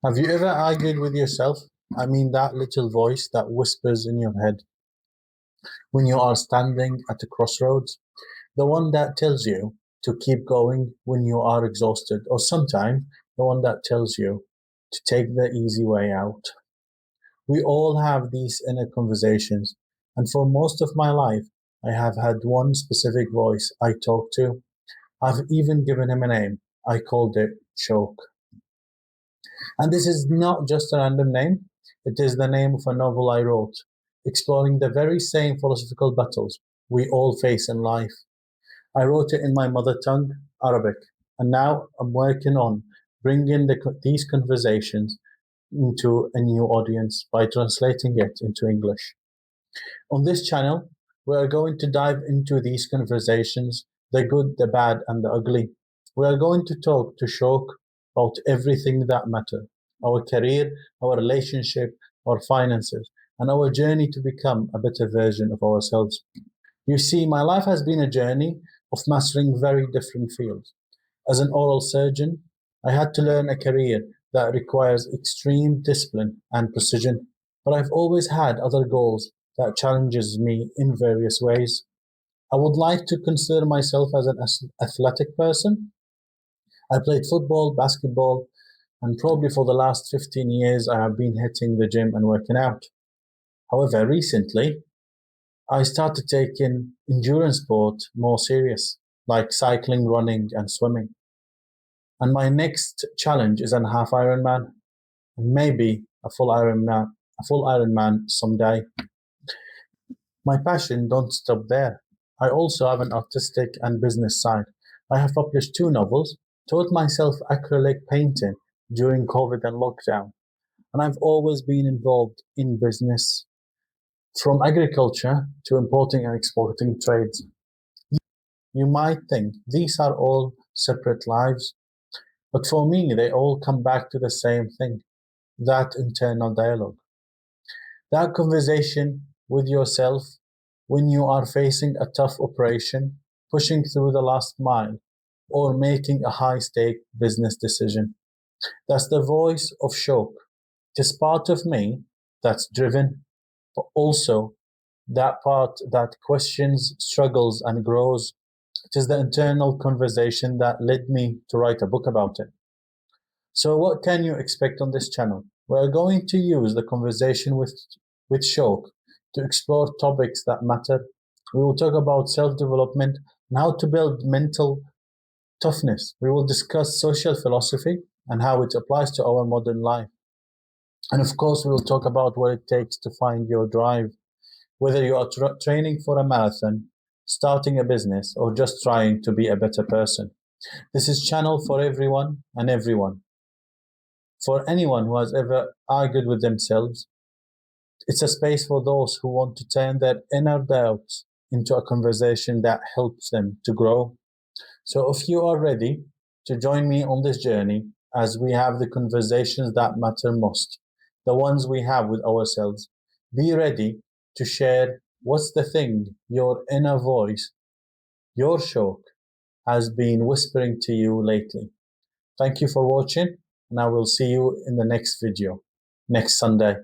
Have you ever argued with yourself? I mean, that little voice that whispers in your head when you are standing at a crossroads? The one that tells you to keep going when you are exhausted, or sometimes the one that tells you to take the easy way out. We all have these inner conversations, and for most of my life, I have had one specific voice I talk to. I've even given him a name. I called it Shouk. And this is not just a random name, it is the name of a novel I wrote, exploring the very same philosophical battles we all face in life. I wrote it in my mother tongue, Arabic, and now I'm working on bringing these conversations into a new audience by translating it into English. On this channel, we are going to dive into these conversations, the good, the bad, and the ugly. We are going to talk to Shouk about everything that matters: our career, our relationship, our finances, and our journey to become a better version of ourselves. You see, my life has been a journey of mastering very different fields. As an oral surgeon, I had to learn a career that requires extreme discipline and precision, but I've always had other goals that challenges me in various ways. I would like to consider myself as an athletic person. I played football, basketball, and probably for the last 15 years I have been hitting the gym and working out. However, recently I started taking endurance sport more serious, like cycling, running, and swimming. And my next challenge is a half Ironman, and maybe a full Ironman someday. My passion don't stop there. I also have an artistic and business side. I have published two novels, taught myself acrylic painting during COVID and lockdown, and I've always been involved in business, from agriculture to importing and exporting trades. You might think these are all separate lives, but for me, they all come back to the same thing: that internal dialogue. That conversation with yourself when you are facing a tough operation, pushing through the last mile, or making a high stake business decision. That's the voice of Shouk. It is part of me that's driven, but also that part that questions, struggles, and grows. It is the internal conversation that led me to write a book about it. So, what can you expect on this channel? We're going to use the conversation with Shouk to explore topics that matter. We will talk about self development and how to build mental toughness. We will discuss social philosophy and how it applies to our modern life. And of course, we will talk about what it takes to find your drive, whether you are training for a marathon, starting a business, or just trying to be a better person. This is channel for everyone and everyone. For anyone who has ever argued with themselves, it's a space for those who want to turn their inner doubts into a conversation that helps them to grow. So if you are ready to join me on this journey as we have the conversations that matter most, the ones we have with ourselves, be ready to share what's the thing your inner voice, your Shouk, has been whispering to you lately. Thank you for watching, and I will see you in the next video next Sunday.